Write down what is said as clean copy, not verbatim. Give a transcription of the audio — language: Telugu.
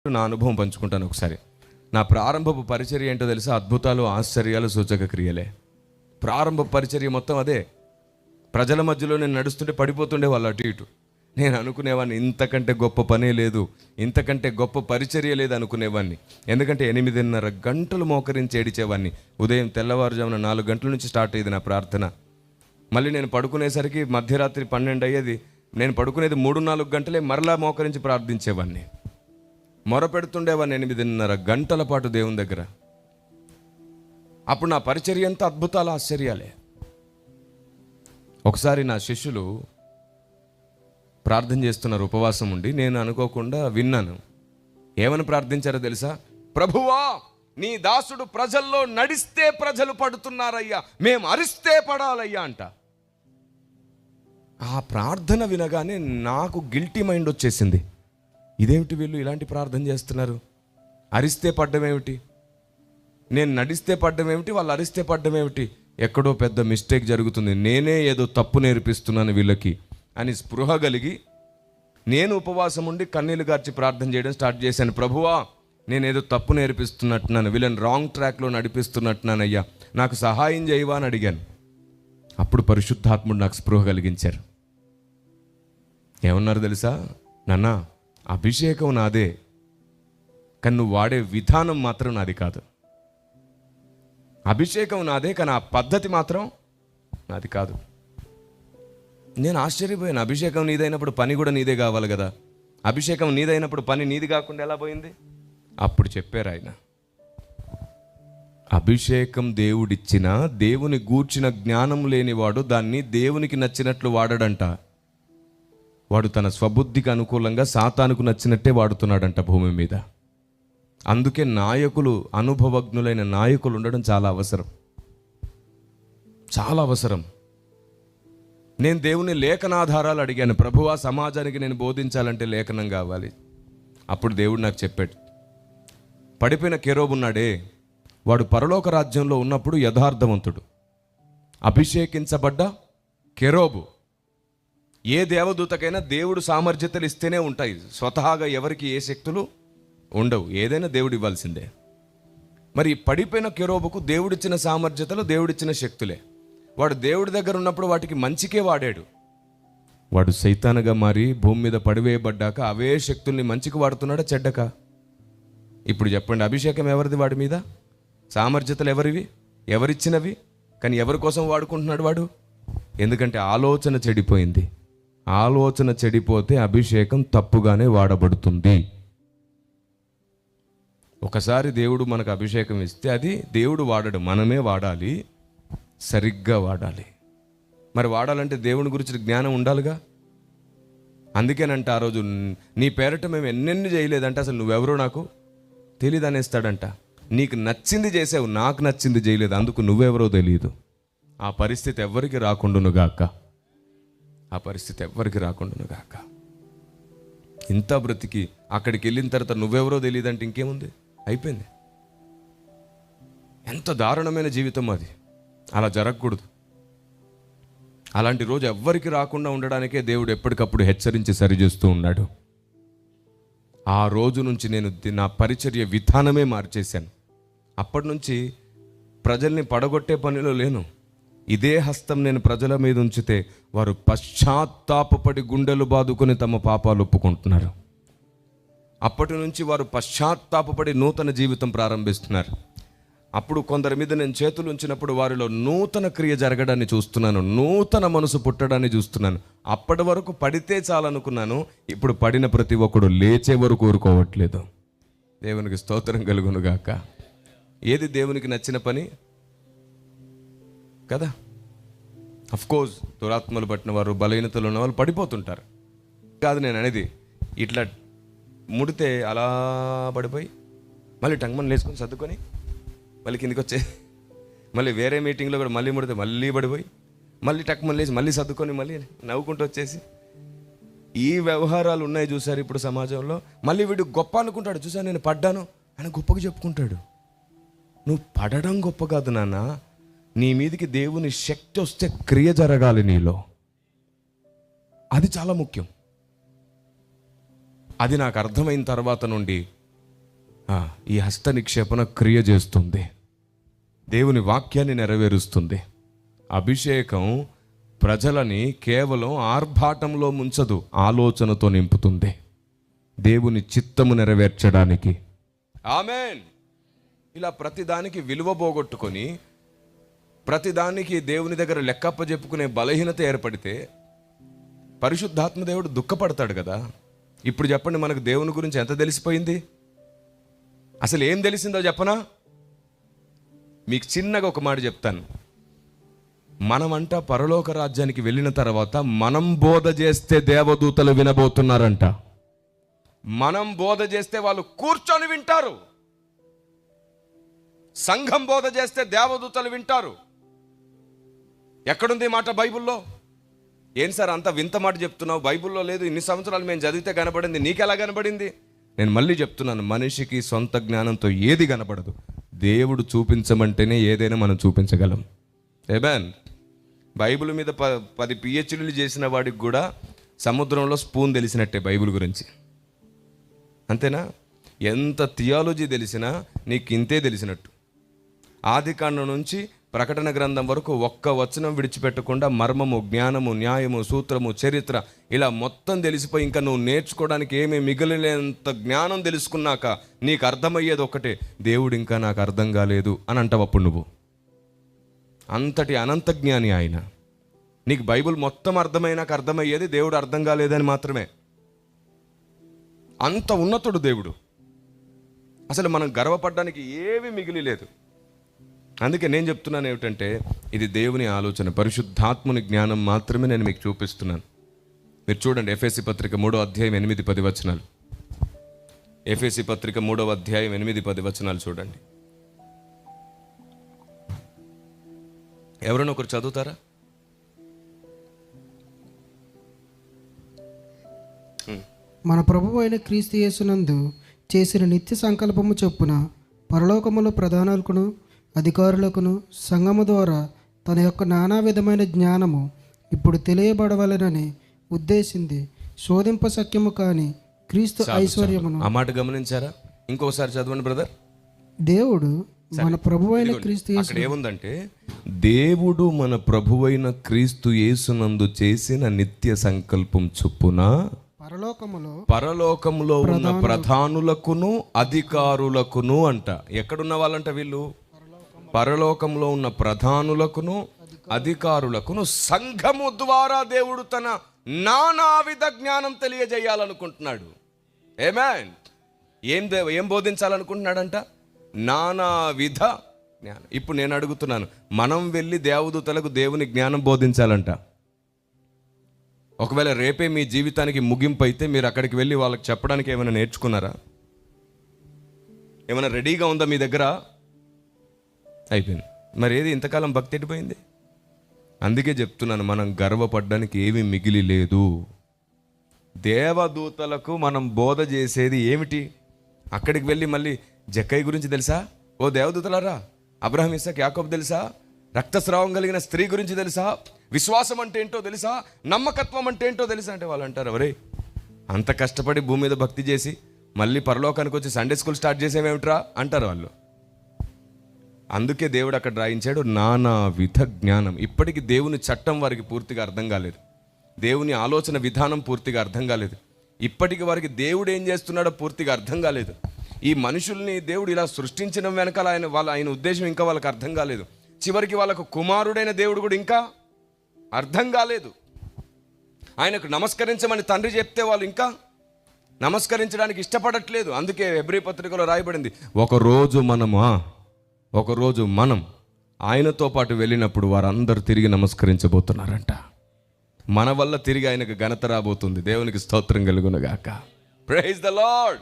నా అనుభవం పంచుకుంటాను ఒకసారి. నా ప్రారంభపు పరిచర్య ఏంటో తెలుసా? అద్భుతాలు, ఆశ్చర్యాలు, సూచక క్రియలే. ప్రారంభ పరిచర్య మొత్తం అదే. ప్రజల మధ్యలో నేను నడుస్తుంటే పడిపోతుండే వాళ్ళు అటు ఇటు. నేను అనుకునేవాడిని ఇంతకంటే గొప్ప పనే లేదు, ఇంతకంటే గొప్ప పరిచర్య లేదు అనుకునేవాడిని. ఎందుకంటే 8:30 గంటలు మోకరించి ఏడిచేవాడిని. ఉదయం తెల్లవారుజామున 4 గంటల నుంచి స్టార్ట్ అయ్యేది నా ప్రార్థన. మళ్ళీ నేను పడుకునేసరికి మధ్యరాత్రి 12 అయ్యేది. నేను పడుకునేది 3-4 గంటలే, మరలా మోకరించి ప్రార్థించేవాడిని. మొరపెడుతుండేవాడిని 8:30 గంటల పాటు దేవుని దగ్గర. అప్పుడు నా పరిచర్య అంతా అద్భుతాలు, ఆశ్చర్యాలే. ఒకసారి నా శిష్యులు ప్రార్థన చేస్తున్నారు, ఉపవాసం ఉండి. నేను అనుకోకుండా విన్నాను. ఏమని ప్రార్థించారో తెలుసా? ప్రభువా, నీ దాసుడు ప్రజల్లో నడిస్తే ప్రజలు పడుతున్నారయ్యా, మేము అరిస్తే పడాలయ్యా అంట. ఆ ప్రార్థన వినగానే నాకు గిల్టీ మైండ్ వచ్చేసింది. ఇదేమిటి వీళ్ళు ఇలాంటి ప్రార్థన చేస్తున్నారు? అరిస్తే పడ్డం ఏమిటి, నేను నడిస్తే పడ్డం ఏమిటి, వాళ్ళు అరిస్తే పడ్డం ఏమిటి? ఎక్కడో పెద్ద మిస్టేక్ జరుగుతుంది, నేనే ఏదో తప్పు నేర్పిస్తున్నాను వీళ్ళకి అని స్పృహ కలిగి నేను ఉపవాసం ఉండి కన్నీళ్లు గార్చి ప్రార్థన చేయడం స్టార్ట్ చేశాను. ప్రభువా, నేనేదో తప్పు నేర్పిస్తున్నట్టున్నాను, వీళ్ళని రాంగ్ ట్రాక్లో నడిపిస్తున్నట్టున్నాను అయ్యా, నాకు సహాయం చేయవా అని అడిగాను. అప్పుడు పరిశుద్ధాత్ముడు నాకు స్పృహ కలిగించారు. ఏమన్నారు తెలుసా? నాన్న, అభిషేకం నాదే, కానీ నువ్వు వాడే విధానం మాత్రం నాది కాదు. అభిషేకం నాదే, కానీ ఆ పద్ధతి మాత్రం నాది కాదు. నేను ఆశ్చర్యపోయాను. అభిషేకం నీదైనప్పుడు పని కూడా నీదే కావాలి కదా. అభిషేకం నీదైనప్పుడు పని నీది కాకుండా ఎలా పోయింది? అప్పుడు చెప్పారు ఆయన, అభిషేకం దేవుడిచ్చిన, దేవుని గూర్చిన జ్ఞానం లేనివాడు దాన్ని దేవునికి నచ్చినట్లు వాడడంట. వాడు తన స్వబుద్ధికి అనుకూలంగా సాతానుకు నచ్చినట్టే వాడుతున్నాడంట భూమి మీద. అందుకే నాయకులు, అనుభవజ్ఞులైన నాయకులు ఉండడం చాలా అవసరం, చాలా అవసరం. నేను దేవుని లేఖనాధారాలు అడిగాను. ప్రభువా, సమాజానికి నేను బోధించాలంటే లేఖనం కావాలి. అప్పుడు దేవుడు నాకు చెప్పాడు, పడిపోయిన కెరూబు ఉన్నాడే, వాడు పరలోక రాజ్యంలో ఉన్నప్పుడు యథార్థవంతుడు, అభిషేకించబడ్డ కెరూబు. ఏ దేవదూతకైనా దేవుడు సామర్థ్యతలు ఇస్తేనే ఉంటాయి, స్వతహాగా ఎవరికి ఏ శక్తులు ఉండవు, ఏదైనా దేవుడు ఇవ్వాల్సిందే. మరి పడిపోయిన కెరూబుకు దేవుడిచ్చిన సామర్థ్యతలు, దేవుడిచ్చిన శక్తులే. వాడు దేవుడి దగ్గర ఉన్నప్పుడు వాటికి మంచికే వాడాడు. వాడు సైతానుగా మారి భూమి మీద పడివేయబడ్డాక అవే శక్తుల్ని మంచికి వాడుతున్నాడా, చెడ్డక? ఇప్పుడు చెప్పండి, అభిషేకం ఎవరిది వాడి మీద? సామర్థ్యతలు ఎవరివి, ఎవరిచ్చినవి? కానీ ఎవరి కోసం వాడుకుంటున్నాడు వాడు? ఎందుకంటే ఆలోచన చెడిపోయింది. ఆలోచన చెడిపోతే అభిషేకం తప్పుగానే వాడబడుతుంది. ఒకసారి దేవుడు మనకు అభిషేకం ఇస్తే అది దేవుడు వాడడు, మనమే వాడాలి, సరిగ్గా వాడాలి. మరి వాడాలంటే దేవుని గురించిన జ్ఞానం ఉండాలిగా. అందుకేనంట ఆ రోజు, నీ పేరట మేము ఎన్నెన్ని చేయలేదంటే అసలు నువ్వెవరో నాకు తెలియదు అనేస్తాడంట. నీకు నచ్చింది చేసావు, నాకు నచ్చింది చేయలేదు, అందుకు నువ్వెవరో తెలియదు. ఆ పరిస్థితి ఎవ్వరికి రాకుండానుగాక, ఆ పరిస్థితి ఎవ్వరికి రాకుండానుగాక. ఇంత బ్రతికి అక్కడికి వెళ్ళిన తర్వాత నువ్వెవరో తెలియదంటే ఇంకేముంది, అయిపోయింది. ఎంత దారుణమైన జీవితం అది. అలా జరగకూడదు. అలాంటి రోజు ఎవ్వరికి రాకుండా ఉండడానికే దేవుడు ఎప్పటికప్పుడు హెచ్చరించి సరిచేస్తూ ఉన్నాడు. ఆ రోజు నుంచి నేను నా పరిచర్య విధానమే మార్చేశాను. అప్పటి నుంచి ప్రజల్ని పడగొట్టే పనిలో లేను. ఇదే హస్తం నేను ప్రజల మీద ఉంచితే వారు పశ్చాత్తాపపడి గుండెలు బాదుకొని తమ పాపాలు ఒప్పుకుంటున్నారు. అప్పటి నుంచి వారు పశ్చాత్తాపపడి నూతన జీవితం ప్రారంభిస్తున్నారు. అప్పుడు కొందరి మీద నేను చేతులు ఉంచినప్పుడు వారిలో నూతన క్రియ జరగడాన్ని చూస్తున్నాను, నూతన మనసు పుట్టడాన్ని చూస్తున్నాను. అప్పటి వరకు పడితే చాలనుకున్నాను, ఇప్పుడు పడిన ప్రతి ఒక్కడు లేచే వరకు కోరుకోవట్లేదు. దేవునికి స్తోత్రం కలుగును గాక. ఏది దేవునికి నచ్చిన పని కదా. అఫ్కోర్స్ దురాత్మలు పట్టిన వారు, బలహీనతలు ఉన్న వాళ్ళు పడిపోతుంటారు కాదు నేను అనేది. ఇట్లా ముడితే అలా పడిపోయి మళ్ళీ టంగమని లేచుకొని సర్దుకొని మళ్ళీ కిందికి వచ్చే, మళ్ళీ వేరే మీటింగ్లో కూడా మళ్ళీ ముడితే మళ్ళీ పడిపోయి మళ్ళీ టక్మని లేచి మళ్ళీ సర్దుకొని మళ్ళీ నవ్వుకుంటూ వచ్చేసి, ఈ వ్యవహారాలు ఉన్నాయి చూసారు ఇప్పుడు సమాజంలో. మళ్ళీ వీడు గొప్ప అనుకుంటాడు, చూసాను నేను పడ్డాను అని గొప్పగా చెప్పుకుంటాడు. నువ్వు పడడం గొప్ప కాదు నాన్న, నీ మీదికి దేవుని శక్తి వస్తే క్రియ జరగాలి నీలో, అది చాలా ముఖ్యం. అది నాకు అర్థమైన తర్వాత నుండి ఈ హస్త నిక్షేపణ క్రియ చేస్తుంది, దేవుని వాక్యాన్ని నెరవేరుస్తుంది. అభిషేకం ప్రజలని కేవలం ఆర్భాటంలో ముంచదు, ఆలోచనతో నింపుతుంది, దేవుని చిత్తము నెరవేర్చడానికి. ఆమేన్. ఇలా ప్రతిదానికి విలువ పోగొట్టుకొని ప్రతిదానికి దేవుని దగ్గర లెక్కప్ప చెప్పుకునే బలహీనత ఏర్పడితే పరిశుద్ధాత్మ దేవుడు దుఃఖపడతాడు కదా. ఇప్పుడు చెప్పండి, మనకు దేవుని గురించి ఎంత తెలిసిపోయింది? అసలు ఏం తెలిసిందో చెప్పనా? మీకు చిన్నగా ఒక మాట చెప్తాను. మనమంట పరలోక రాజ్యానికి వెళ్ళిన తర్వాత మనం బోధ చేస్తే దేవదూతలు వినబోతున్నారంట. మనం బోధ చేస్తే వాళ్ళు కూర్చొని వింటారు. సంఘం బోధ చేస్తే దేవదూతలు వింటారు. ఎక్కడుంది మాట బైబిల్లో? ఏం సార్ అంత వింత మాట చెప్తున్నావు? బైబిల్లో లేదు, ఇన్ని సంవత్సరాలు మేము చదివితే కనబడింది, నీకెలా కనబడింది? నేను మళ్ళీ చెప్తున్నాను, మనిషికి సొంత జ్ఞానంతో ఏది కనబడదు. దేవుడు చూపించమంటేనే ఏదైనా మనం చూపించగలం. ఆమేన్. బైబిల్ మీద 10 PhDలు చేసిన వాడికి కూడా సముద్రంలో స్పూన్ తెలిసినట్టే బైబిల్ గురించి, అంతేనా? ఎంత థియాలజీ తెలిసినా నీకు ఇంతే తెలిసినట్టు. ఆదికాండం నుంచి ప్రకటన గ్రంథం వరకు ఒక్క వచనం విడిచిపెట్టకుండా మర్మము, జ్ఞానము, న్యాయము, సూత్రము, చరిత్ర ఇలా మొత్తం తెలిసిపోయి ఇంకా నువ్వు నేర్చుకోవడానికి ఏమీ మిగిలినంత జ్ఞానం తెలుసుకున్నాక నీకు అర్థమయ్యేది ఒక్కటే, దేవుడు ఇంకా నాకు అర్థం కాలేదు అని అంటావు. అప్పుడు నువ్వు అంతటి అనంత జ్ఞాని ఆయన. నీకు బైబిల్ మొత్తం అర్థమైనాక అర్థమయ్యేది దేవుడు అర్థం కాలేదని మాత్రమే. అంత ఉన్నతుడు దేవుడు. అసలు మనం గర్వపడడానికి ఏమీ మిగిలి లేదు. అందుకే నేను చెప్తున్నాను ఏమిటంటే, ఇది దేవుని ఆలోచన, పరిశుద్ధాత్ముని జ్ఞానం మాత్రమే నేను మీకు చూపిస్తున్నాను. మీరు చూడండి, ఎఫెసీ పత్రిక 3వ అధ్యాయం 8-10 వచనాలు. ఎఫెసీ పత్రిక 3వ అధ్యాయం 8-10 వచనాలు చూడండి. ఎవరైనా ఒకరు చదువుతారా? మన ప్రభువు అయిన క్రీస్తు యేసునందు చేసిన నిత్య సంకల్పము చొప్పున పరలోకములో ప్రధానులకును అధికారులకును సంఘము ద్వారా తన యొక్క నానా విధమైన జ్ఞానము ఇప్పుడు తెలియబడవలెనని ఉద్దేశింది శోధింపశక్యము కాని క్రీస్తు ఐశ్వర్యమును. ఆ మాట గమనించారా? ఇంకోసారి చదవండి బ్రదర్. దేవుడు మన ప్రభువైన క్రీస్తు యేసు. అక్కడ ఏముందంటే, దేవుడు మన ప్రభువైన క్రీస్తు యేసునందు చేసిన నిత్య సంకల్పం చొప్పున పరలోకములో ఉన్న ప్రధానులకును అధికారులకును అంట. ఎక్కడున్న వాళ్ళంట వీళ్ళు? పరలోకంలో ఉన్న ప్రధానులకును అధికారులకును సంఘము ద్వారా దేవుడు తన నానావిధ జ్ఞానం తెలియజేయాలనుకుంటున్నాడు. ఆమేన్. ఏం బోధించాలనుకుంటున్నాడంట? నానావిధ జ్ఞానం. ఇప్పుడు నేను అడుగుతున్నాను, మనం వెళ్ళి దేవదూతలకు దేవుని జ్ఞానం బోధించాలంట. ఒకవేళ రేపే మీ జీవితానికి ముగింపు అయితే మీరు అక్కడికి వెళ్ళి వాళ్ళకి చెప్పడానికి ఏమైనా నేర్చుకున్నారా? ఏమైనా రెడీగా ఉందా మీ దగ్గర? అయిపోయింది. మరి ఏది ఇంతకాలం భక్తి ఎడిపోయింది? అందుకే చెప్తున్నాను, మనం గర్వపడడానికి ఏమీ మిగిలి లేదు. దేవదూతలకు మనం బోధ చేసేది ఏమిటి? అక్కడికి వెళ్ళి మళ్ళీ జక్కయ్య గురించి తెలుసా? ఓ దేవదూతలారా, అబ్రహాం, ఇస్సాకు, యాకోబు తెలుసా? రక్తస్రావం కలిగిన స్త్రీ గురించి తెలుసా? విశ్వాసం అంటే ఏంటో తెలుసా? నమ్మకత్వం అంటే ఏంటో తెలుసా? అంటే వాళ్ళు అంటారు, ఎవరే అంత కష్టపడి భూమి మీద భక్తి చేసి మళ్ళీ పరలోకానికి వచ్చి సండే స్కూల్ స్టార్ట్ చేసేవేమిట్రా అంటారు వాళ్ళు. అందుకే దేవుడు అక్కడ రాయించాడు నానావిధ జ్ఞానం. ఇప్పటికీ దేవుని చట్టం వారికి పూర్తిగా అర్థం కాలేదు, దేవుని ఆలోచన విధానం పూర్తిగా అర్థం కాలేదు, ఇప్పటికి వారికి దేవుడు ఏం చేస్తున్నాడో పూర్తిగా అర్థం కాలేదు. ఈ మనుషుల్ని దేవుడు ఇలా సృష్టించడం వెనకాల ఆయన ఉద్దేశం ఇంకా వాళ్ళకి అర్థం కాలేదు. చివరికి వాళ్ళకు కుమారుడైన దేవుడు కూడా ఇంకా అర్థం కాలేదు. ఆయనకు నమస్కరించమని తండ్రి చెప్తే వాళ్ళు ఇంకా నమస్కరించడానికి ఇష్టపడట్లేదు. అందుకే హెబ్రీ పత్రికలో రాయబడింది, ఒకరోజు మనం ఆయనతో పాటు వెళ్ళినప్పుడు వారందరూ తిరిగి నమస్కరించబోతున్నారంట. మన వల్ల తిరిగి ఆయనకు ఘనత రాబోతుంది. దేవునికి స్తోత్రం కలుగునుగాక. Praise the lord.